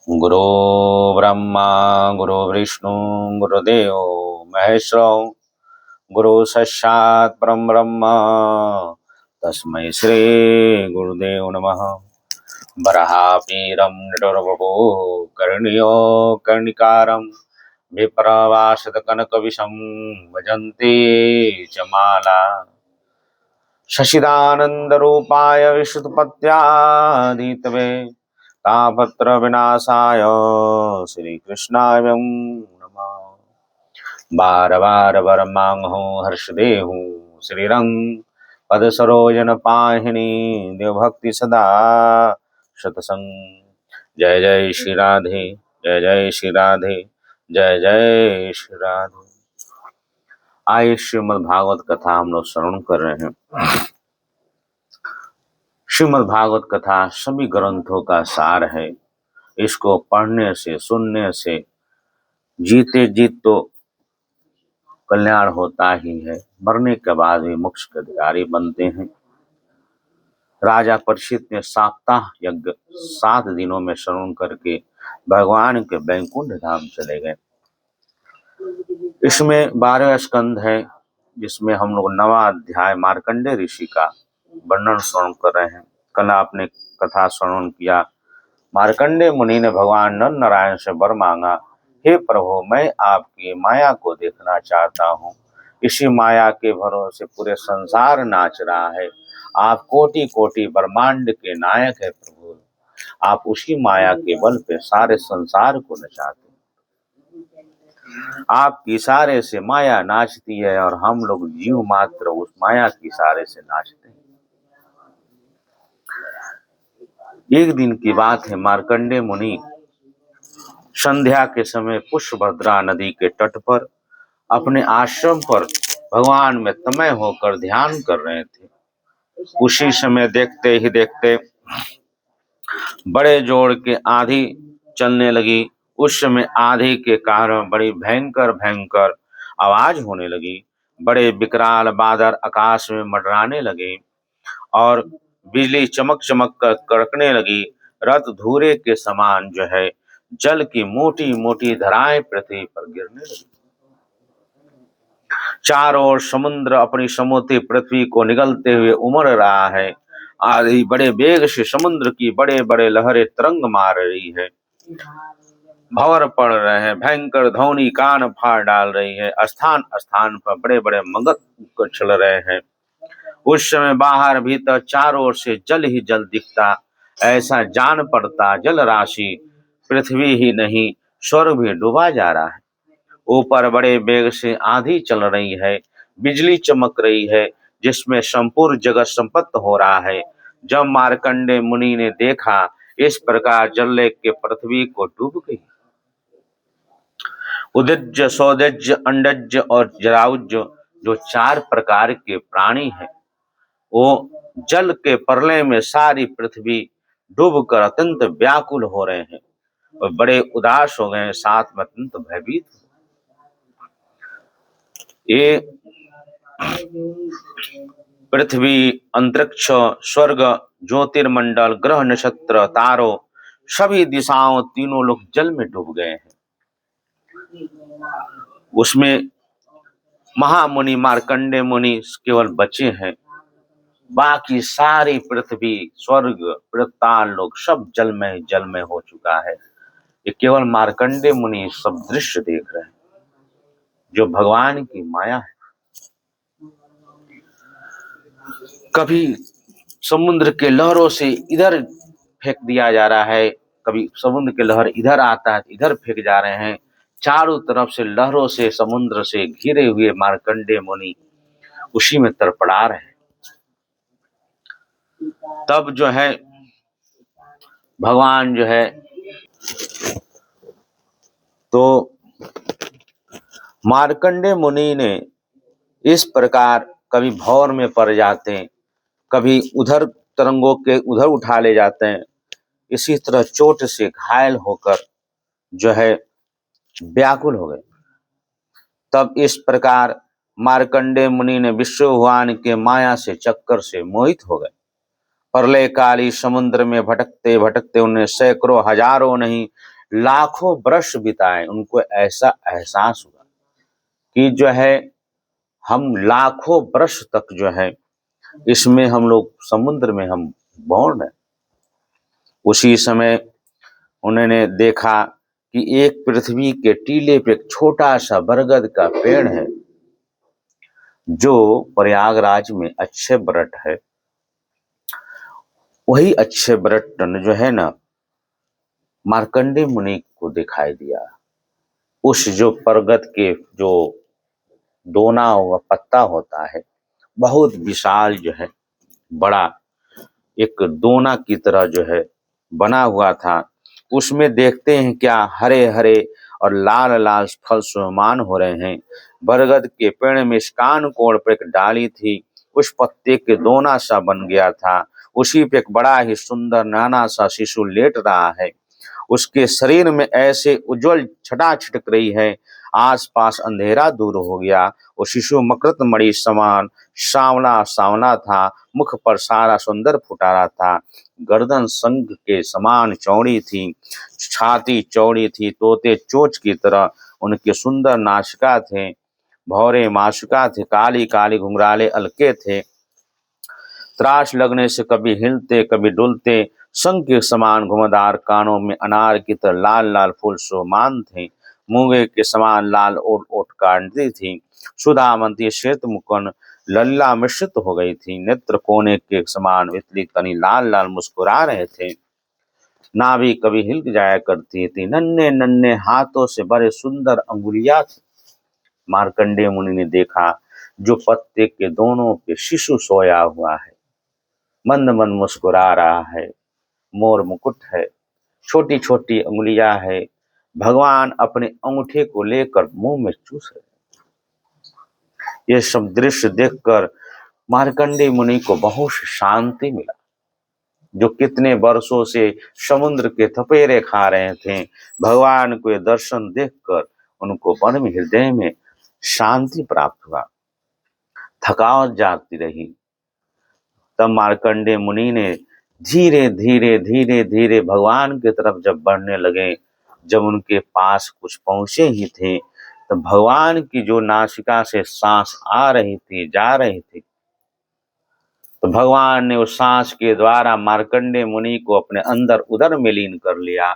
गुरु ब्रह्मा गुरु विष्णु गुरुदेव महेश्वरो गुरु साक्षात् परम ब्रह्म तस्मै श्री गुरुदेव नमः। वराहमिहिरं नटवरवपुः कर्णियो कर्णिकारं विप्रवासितकनकविशं भजन्ते च माला। शशिदानन्दरूपाय विष्णुपत्यादितवे तापत्र विनाशाय श्रीकृष्णाय नमः। बार बार वर मांगो हर्ष देहु श्रीरंग पद सरोजन पाहिनी देव भक्ति सदा शतसंग। जय जय श्री राधे जय जय श्री राधे जय जय श्री राधे। आइए श्रीमद् भागवत कथा हम लोग श्रवण कर रहे हैं। श्रीमद् भागवत कथा सभी ग्रंथों का सार है। इसको पढ़ने से सुनने से जीते जीत तो कल्याण होता ही है, मरने के बाद भी मोक्ष के अधिकारी बनते हैं। राजा परीक्षित ने सप्ताह यज्ञ 7 दिनों में श्रवण करके भगवान के वैकुंठ धाम चले गए। इसमें 12वां स्कंद है, जिसमें हम लोग 9वां अध्याय मार्कंडेय ऋषि का वर्णन श्रवण कर रहे हैं। कल आपने कथा श्रवण किया। मार्कंडेय मुनि ने भगवान नर नारायण से वर मांगा, हे प्रभु, मैं आपकी माया को देखना चाहता हूँ। इसी माया के भरोसे पूरे संसार नाच रहा है। आप कोटि कोटि ब्रह्मांड के नायक है प्रभु। आप उसी माया के बल पे सारे संसार को नचाते। आपकी इशारे से माया नाचती है और हम लोग जीव मात्र उस माया के इशारे से नाचते हैं। एक दिन की बात है, मार्कंडेय मुनि संध्या के समय पुष्पभद्रा नदी के तट पर अपने आश्रम पर भगवान में तन्मय होकर ध्यान कर रहे थे। उसी समय देखते ही देखते बड़े जोर के आंधी चलने लगी। उस समय आंधी के कारण बड़ी भयंकर भयंकर आवाज होने लगी। बड़े विकराल बादल आकाश में मंडराने लगे और बिजली चमक चमक कर कड़कने लगी। रथ धूरे के समान जो है जल की मोटी मोटी धाराएं पृथ्वी पर गिरने लगी। चारों ओर समुद्र अपनी समुद्री पृथ्वी को निगलते हुए उमड़ रहा है। आधी बड़े वेग से समुद्र की बड़े बड़े लहरें तरंग मार रही है, भंवर पड़ रहे हैं। भयंकर ध्वनि कान फाड़ डाल रही है। स्थान स्थान पर बड़े बड़े मगध चल रहे हैं। उस समय बाहर भीतर चारों ओर से जल ही जल दिखता। ऐसा जान पड़ता जल राशि पृथ्वी ही नहीं स्वर्ग भी डूबा जा रहा है। ऊपर बड़े वेग से आंधी चल रही है, बिजली चमक रही है, जिसमें संपूर्ण जगत संपत्त हो रहा है। जब मार्कंडेय मुनि ने देखा इस प्रकार जललेख के पृथ्वी को डूब गई। उदज सौदज अंडज और जराउज जो 4 प्रकार के प्राणी हैं, वो जल के प्रलय में सारी पृथ्वी डूबकर अत्यंत व्याकुल हो रहे हैं और बड़े उदास हो गए हैं, साथ में अत्यंत भयभीत। ये पृथ्वी, अंतरिक्ष, स्वर्ग, ज्योतिर्मंडल, ग्रह, नक्षत्र, तारों, सभी दिशाओं तीनों लोग जल में डूब गए हैं। उसमें महामुनि मार्कंडेय मुनि केवल बचे हैं। बाकी सारी पृथ्वी, स्वर्ग, पाताल लोग सब जल में हो चुका है। ये केवल मार्कंडेय मुनि सब दृश्य देख रहे हैं, जो भगवान की माया है। कभी समुद्र के लहरों से इधर फेंक दिया जा रहा है, कभी समुद्र के लहर इधर आता है, इधर फेंक जा रहे हैं। चारों तरफ से लहरों से समुद्र से घिरे हुए मार्कंडेय मुनि उसी में तड़पड़ा रहे हैं। तब जो है भगवान जो है तो मार्कंडेय मुनि ने इस प्रकार कभी भंवर में पड़ जाते हैं, कभी उधर तरंगों के उधर उठा ले जाते हैं। इसी तरह चोट से घायल होकर जो है व्याकुल हो गए। तब इस प्रकार मार्कंडेय मुनि ने विष्णु भगवान के माया से चक्कर से मोहित हो गए। प्रलय काली समुद्र में भटकते भटकते उन्हें सैकड़ों हजारों नहीं लाखों वर्ष बिताए, उनको ऐसा एहसास हुआ कि जो है हम लाखों वर्ष तक जो है इसमें हम लोग समुद्र में हम बॉर्न है। उसी समय उन्होंने देखा कि एक पृथ्वी के टीले पे एक छोटा सा बरगद का पेड़ है जो प्रयागराज में अच्छे बरट है। वही अच्छे बरट जो है ना मार्कंडेय मुनि को दिखाई दिया। उस जो बरगद के जो दोना हुआ पत्ता होता है बहुत विशाल जो है बड़ा एक दोना की तरह जो है बना हुआ था। उसमें देखते हैं क्या हरे हरे और लाल लाल फल शोभमान हो रहे हैं। बरगद के पेड़ में कान कोण पर एक डाली थी, उस पत्ते के दोना सा बन गया था। उसी पे एक बड़ा ही सुंदर नाना सा शिशु लेट रहा है। उसके शरीर में ऐसे उज्जवल छटा छिटक रही है, आसपास अंधेरा दूर हो गया। वो शिशु मकृत मणि समान सांवला सांवला था, मुख पर सारा सुंदर फुटारा था, गर्दन शंख के समान चौड़ी थी, छाती चौड़ी थी, तोते चोंच की तरह उनके सुंदर नासिका थे, भौरे मासिका थे, काली काली घुंघराले अलके थे, त्रास लगने से कभी हिलते कभी डुलते, शंख के समान घुमदार कानों में अनार की तरह लाल लाल फूल शोभमान थे, मूंगे के समान लाल ओट ओट काटती थी, सुधामंती श्वेत मुकुन लल्ला मिश्रित हो गई थी, नेत्र कोने के समान वितलित तनी लाल लाल मुस्कुरा रहे थे, नाभि कभी हिल जाया करती थी, नन्हे नन्हे हाथों से बड़े सुंदर अंगुलियां थी। मार्कंडेय मुनि ने देखा जो पत्ते के दोनों पे शिशु सोया हुआ है, मंद मंद मुस्कुरा रहा है, मोर मुकुट है, छोटी छोटी उंगलियां है, भगवान अपने अंगूठे को लेकर मुंह में चूस रहे। ये सब दृश्य देखकर मार्कंडेय मुनि को बहुत शांति मिला। जो कितने वर्षों से समुद्र के थपेरे खा रहे थे, भगवान को ये दर्शन देखकर उनको मन में हृदय में शांति प्राप्त हुआ, थकावट जाती रही। तब मार्कंडेय मुनि ने धीरे धीरे धीरे धीरे भगवान की तरफ जब बढ़ने लगे, जब उनके पास कुछ पहुंचे ही थे तो भगवान की जो नासिका से सांस आ रही थी जा रही थी, तो भगवान ने उस सांस के द्वारा मार्कंडेय मुनि को अपने अंदर उदर में लीन कर लिया।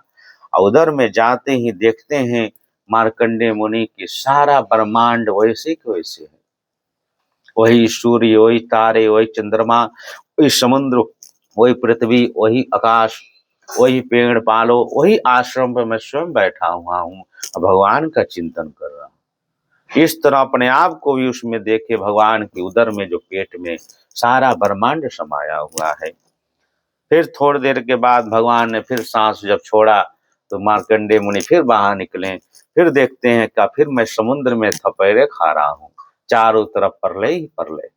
और उदर में जाते ही देखते हैं मार्कंडेय मुनि की सारा ब्रह्मांड वैसे के वैसे है, वही सूर्य, वही तारे, वही चंद्रमा, वही समुद्र, वही पृथ्वी, वही आकाश, वही पेड़ पालो, वही आश्रम पर मैं स्वयं बैठा हुआ हूँ, भगवान का चिंतन कर रहा हूँ। इस तरह अपने आप को भी उसमें देखे, भगवान के उदर में जो पेट में सारा ब्रह्मांड समाया हुआ है। फिर थोड़ी देर के बाद भगवान ने फिर सांस जब छोड़ा तो मार्कंडेय मुनि फिर बाहर निकले। फिर देखते हैं क्या फिर मैं समुद्र में थपेरे खा रहा हूँ, चारों तरफ परले ही परले।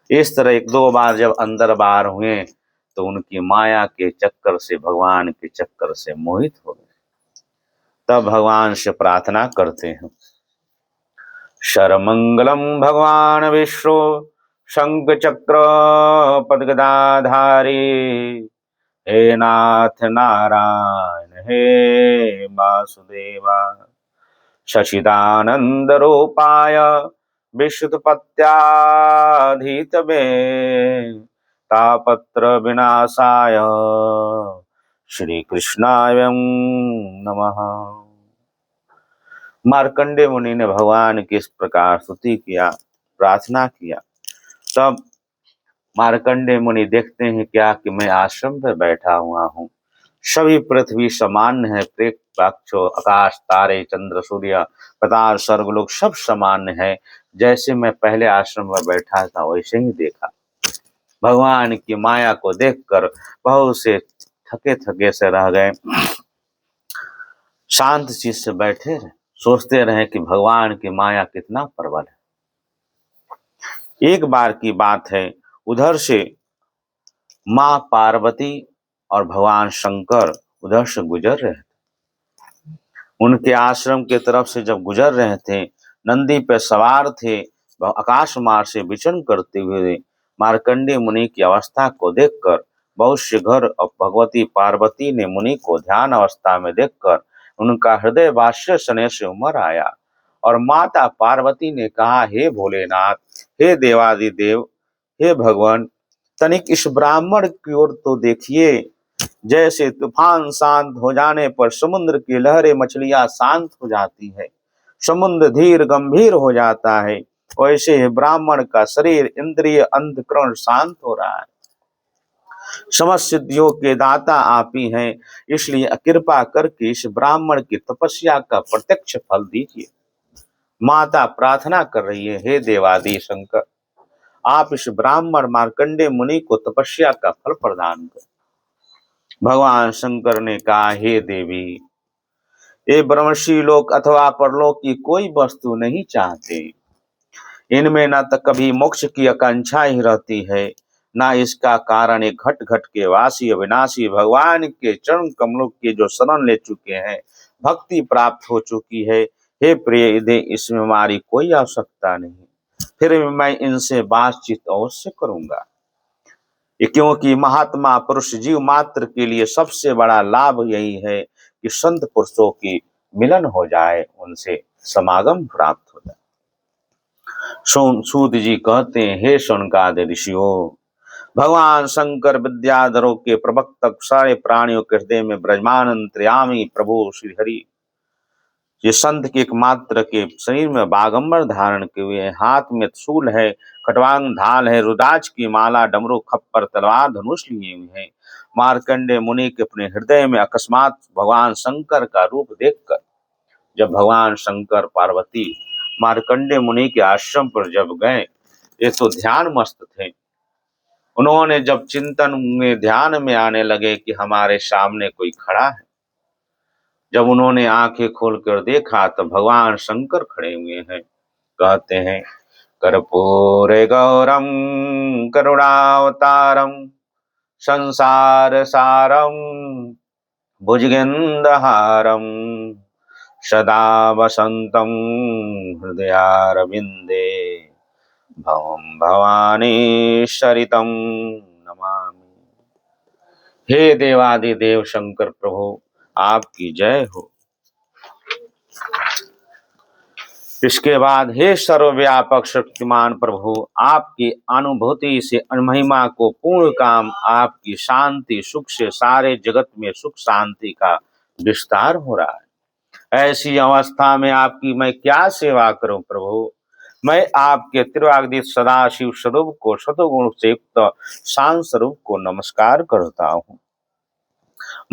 इस तरह एक दो बार जब अंदर बाहर हुए तो उनकी माया के चक्कर से, भगवान के चक्कर से मोहित हो गए। तब भगवान से प्रार्थना करते हैं, शरमंगलम भगवान विष्णु शंख चक्र पद्गदाधारी, हे नाथ नारायण हे वासुदेवा, शशिदानंद रूपाय विशुद्धपत्याधीतवे, तापत्र विनाशाय श्री कृष्णाय नमः। मार्कंडेय मुनि ने भगवान की इस प्रकार स्तुति किया, प्रार्थना किया। तब मार्कंडेय मुनि देखते हैं क्या कि मैं आश्रम पर बैठा हुआ हूँ, सभी पृथ्वी सामान्य है, प्रेत पक्षो आकाश तारे चंद्र सूर्य पताल स्वर्गलोक सब सामान्य है। जैसे मैं पहले आश्रम में बैठा था वैसे ही देखा। भगवान की माया को देखकर बहुत से थके थके से रह गए, शांत चीज से बैठे रहे, सोचते रहे कि भगवान की माया कितना प्रबल है। एक बार की बात है, उधर से माँ पार्वती और भगवान शंकर उधर से गुजर रहे थे। उनके आश्रम के तरफ से जब गुजर रहे थे, नंदी पे सवार थे, आकाश मार्ग से विचरण करते हुए मार्कंडेय मुनि की अवस्था को देखकर भविष्य घर और भगवती पार्वती ने मुनि को ध्यान अवस्था में देखकर उनका हृदय वात्सल्य से उमड़ आया और माता पार्वती ने कहा, हे भोलेनाथ, हे देवादिदेव, हे भगवान, तनिक इस ब्राह्मण की ओर तो देखिए। जैसे तूफान शांत हो जाने पर समुद्र की लहरें मछलियां शांत हो जाती है, समुद्र धीर गंभीर हो जाता है, वैसे ही ब्राह्मण का शरीर इंद्रिय अंतःकरण शांत हो रहा है। समस्त सिद्धियों के दाता आप ही हैं, इसलिए कृपा करके इस ब्राह्मण की तपस्या का प्रत्यक्ष फल दीजिए। माता प्रार्थना कर रही है, हे देवादि शंकर, आप इस ब्राह्मण मार्कंडे मुनि को तपस्या का फल प्रदान करें। भगवान शंकर ने कहा, हे देवी, ये ब्रह्मशी लोक अथवा परलोक की कोई वस्तु नहीं चाहते। इनमें न तो कभी मोक्ष की आकांक्षा ही रहती है, न इसका कारण एक घट घट के वासी अविनाशी भगवान के चरण कमलों के जो शरण ले चुके हैं, भक्ति प्राप्त हो चुकी है। हे प्रिय इधे, इसमें हमारी कोई आवश्यकता नहीं, फिर भी मैं इनसे बातचीत अवश्य करूंगा। क्योंकि महात्मा पुरुष जीव मात्र के लिए सबसे बड़ा लाभ यही है कि संत पुरुषों की मिलन हो जाए, उनसे समागम प्राप्त हो जाए। सूत जी कहते हैं, हे शौनकादि ऋषियों, भगवान शंकर विद्याधरों के प्रवक्तक सारे प्राणियों के हृदय में ब्रजमान अंतर्यामी प्रभु श्री हरि, ये संत के एकमात्र के शरीर में बागंबर धारण किए हुए हैं, हाथ में त्रिशूल है, खटवांग ढाल है, रुद्राक्ष की माला, डमरू, खप्पर, तलवार, धनुष लिए हुए हैं। मार्कंडे मुनि के अपने हृदय में अकस्मात भगवान शंकर का रूप देखकर, जब भगवान शंकर पार्वती मार्कंडे मुनि के आश्रम पर जब गए, ये तो ध्यान मस्त थे। उन्होंने जब चिंतन में ध्यान में आने लगे कि हमारे सामने कोई खड़ा है, जब उन्होंने आंखें खोलकर देखा तो भगवान शंकर खड़े हुए हैं। कहते हैं, कर्पूरे गौरम करुणावतारम संसार सारम भुजगेन्द्रहारम सदा वसंतम हृदयारविंदे भवम भवानी शरितम नमामि। हे देवादिदेव शंकर प्रभु, आपकी जय हो। इसके बाद, हे सर्वव्यापक शक्तिमान प्रभु, आपकी अनुभूति से महिमा को पूर्ण काम, आपकी शांति सुख से सारे जगत में सुख शांति का विस्तार हो रहा है। ऐसी अवस्था में आपकी मैं क्या सेवा करूं प्रभु। मैं आपके त्रिवाग्दित सदाशिव स्वरूप को, शतगुण से युक्त शांत स्वरूप को नमस्कार करता हूँ।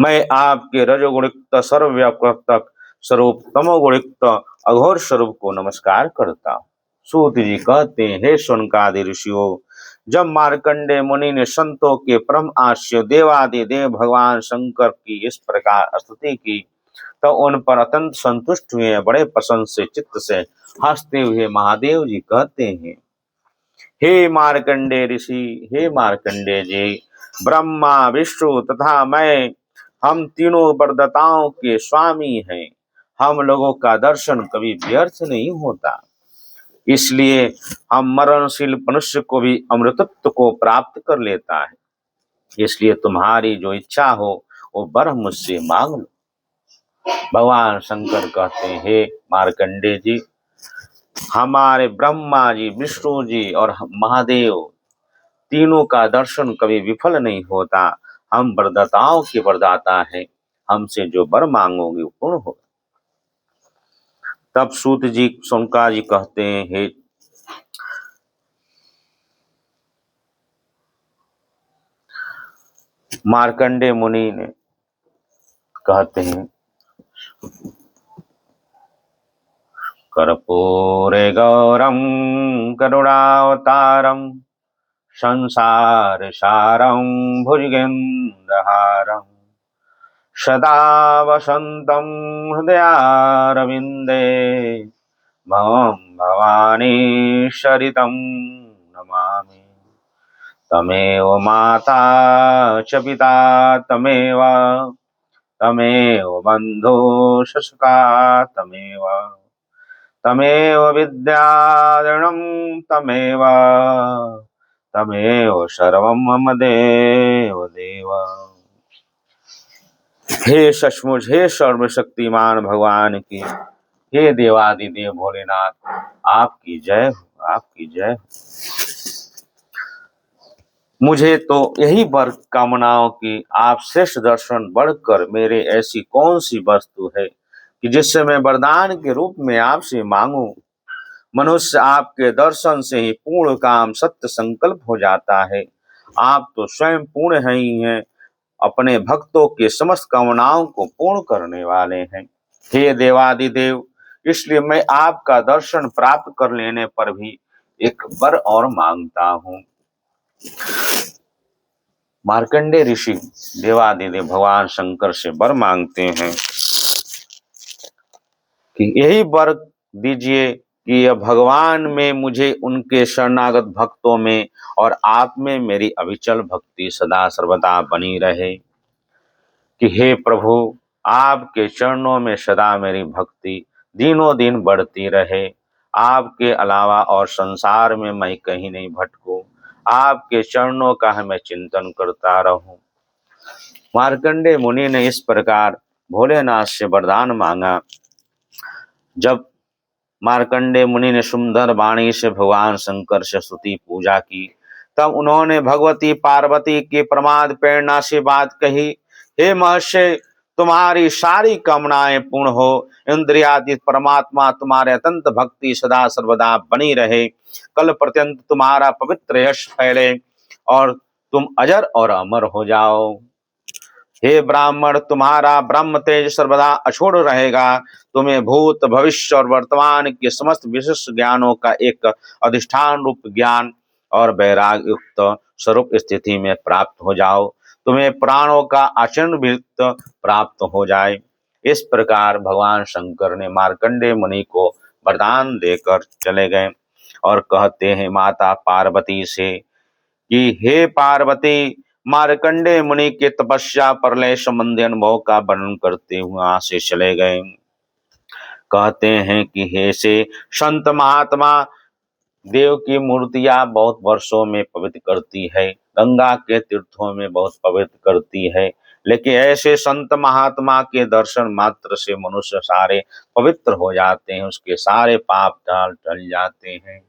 मैं आपके रजोगुणयुक्त सर्वव्यापक स्वरूप, तमोगुणयुक्त अघोर स्वरूप को नमस्कार करता हूँ। सूत जी कहते हैं, हे शौनकादि ऋषियों, जब मार्कंडे मुनि ने संतों के परम आश्रय देवादिदेव भगवान शंकर की इस प्रकार स्तुति की, तो उन पर अत्यंत संतुष्ट हुए, बड़े प्रसन्न से चित्त से हंसते हुए महादेव जी कहते हैं, हे मार्कंडे ऋषि, हे मार्कंडे जी, ब्रह्मा विष्णु तथा मैं, हम तीनों वरदाताओं के स्वामी हैं। हम लोगों का दर्शन कभी व्यर्थ नहीं होता, इसलिए हम मरणशील मनुष्य को भी अमृतत्व को प्राप्त कर लेता है। इसलिए तुम्हारी जो इच्छा हो वो वर मुझसे मांग लो। भगवान शंकर कहते हैं, हे मार्कंडे जी, हमारे ब्रह्मा जी, विष्णु जी और महादेव तीनों का दर्शन कभी विफल नहीं होता। हम वरदाताओं के वरदाता हैं, हमसे जो वर मांगोगे वो पूर्ण होगा। तब सूत जी, शौनका जी कहते हैं, हे मार्कंडे मुनि ने कहते हैं, कर्पूरे गौरम करुणावतारम संसार सारं भुजगेन्द्रहारं सदा वसंतं हृदयारविंदे भवं भवानी शरितं नमामि। तमेव माता च पिता तमेव, तमेव बन्धो सखा तमेव, तमेव विद्याधरणं तमेव, तमेव सर्वं मम देव देव। हे सचमुच हे सर्वशक्तिमान भगवान की, हे देवादिदेव भोलेनाथ, आपकी जय हो, आपकी जय हो। मुझे तो यही वर कामनाओं की आप श्रेष्ठ दर्शन बढ़कर मेरे ऐसी कौन सी वस्तु है कि जिससे मैं वरदान के रूप में आपसे मांगू। मनुष्य आपके दर्शन से ही पूर्ण काम सत्य संकल्प हो जाता है। आप तो स्वयं पूर्ण है ही हैं, अपने भक्तों के समस्त कामनाओं को पूर्ण करने वाले हैं। हे देवादिदेव, इसलिए मैं आपका दर्शन प्राप्त कर लेने पर भी एक वर और मांगता हूँ। मार्कंडे ऋषि देवादिदेव भगवान शंकर से वर मांगते हैं कि यही वर दीजिए कि यह भगवान में, मुझे उनके शरणागत भक्तों में और आप में मेरी अविचल भक्ति सदा सर्वदा बनी रहे। कि हे प्रभु, आपके चरणों में सदा मेरी भक्ति दिनों दिन बढ़ती रहे। आपके अलावा और संसार में मैं कहीं नहीं भटकूं। आपके चरणों का मैं चिंतन करता रहूं। मार्कंडे मुनि ने इस प्रकार भोलेनाथ से वरदान मांगा। जब मार्कंडे मुनि ने सुंदर वाणी से भगवान शंकर से स्तुति पूजा की, तब उन्होंने भगवती पार्वती की प्रमाद प्रेरणा से बात कही। हे महर्षि, तुम्हारी सारी कामनाएं पूर्ण हो। इंद्रियातीत परमात्मा तुम्हारे अत्यंत भक्ति सदा सर्वदा बनी रहे। कल पर्यंत तुम्हारा पवित्र यश फैले और तुम अजर और अमर हो जाओ। हे ब्राह्मण, तुम्हारा ब्रह्म तेज सर्वदा अछूड़ रहेगा। तुम्हें भूत भविष्य और वर्तमान के समस्त विशिष्ट ज्ञानों का एक अधिष्ठान रूप ज्ञान और वैराग युक्त स्वरूप स्थिति में प्राप्त हो जाओ। तुम्हें प्राणों का आचरण भी प्राप्त हो जाए। इस प्रकार भगवान शंकर ने मार्कंडे मुनि को वरदान देकर चले गए और कहते हैं माता पार्वती से कि हे पार्वती, मार्कंडे मुनि के तपस्या प्रलय संबंधी अनुभव का वर्णन करते हुए वहां से चले गए। कहते हैं कि हे से संत महात्मा, देव की मूर्तियां बहुत वर्षों में पवित्र करती है, गंगा के तीर्थों में बहुत पवित्र करती है, लेकिन ऐसे संत महात्मा के दर्शन मात्र से मनुष्य सारे पवित्र हो जाते हैं, उसके सारे पाप टल जाते हैं।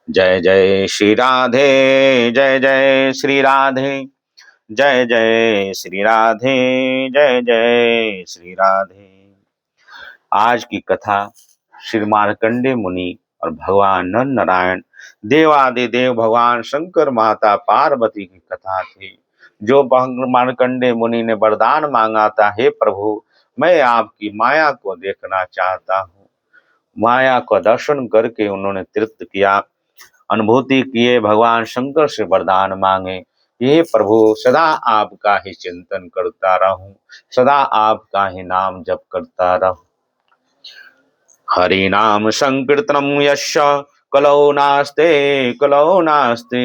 जय जय श्री राधे, जय जय श्री राधे, जय जय श्री राधे, जय जय श्री राधे। आज की कथा श्री मार्कंडे मुनि और भगवान नर नारायण देवादिदेव भगवान शंकर माता पार्वती की कथा थी। जो मार्कंडे मुनि ने वरदान मांगा था, हे प्रभु, मैं आपकी माया को देखना चाहता हूँ। माया का दर्शन करके उन्होंने तृप्त किया, अनुभूति किए, भगवान शंकर से वरदान मांगे। हे प्रभु, सदा आपका ही चिंतन करता रहूं, सदा आपका ही नाम जप करता रहूं। हरि नाम संकीर्तनम यस्य कलौ नास्ते, कलौ नास्ते।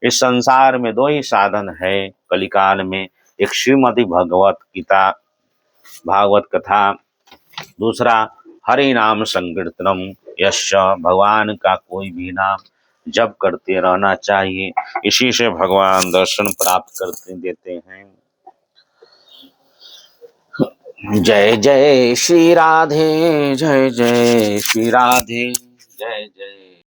इस संसार में दो ही साधन है कलिकाल में, एक श्रीमद् भगवत गीता भागवत कथा, दूसरा हरि नाम संकीर्तनम यस्य, भगवान का कोई भी नाम जप करते रहना चाहिए। इसी से भगवान दर्शन प्राप्त करते देते हैं। जय जय श्री राधे, जय जय श्री राधे, जय जय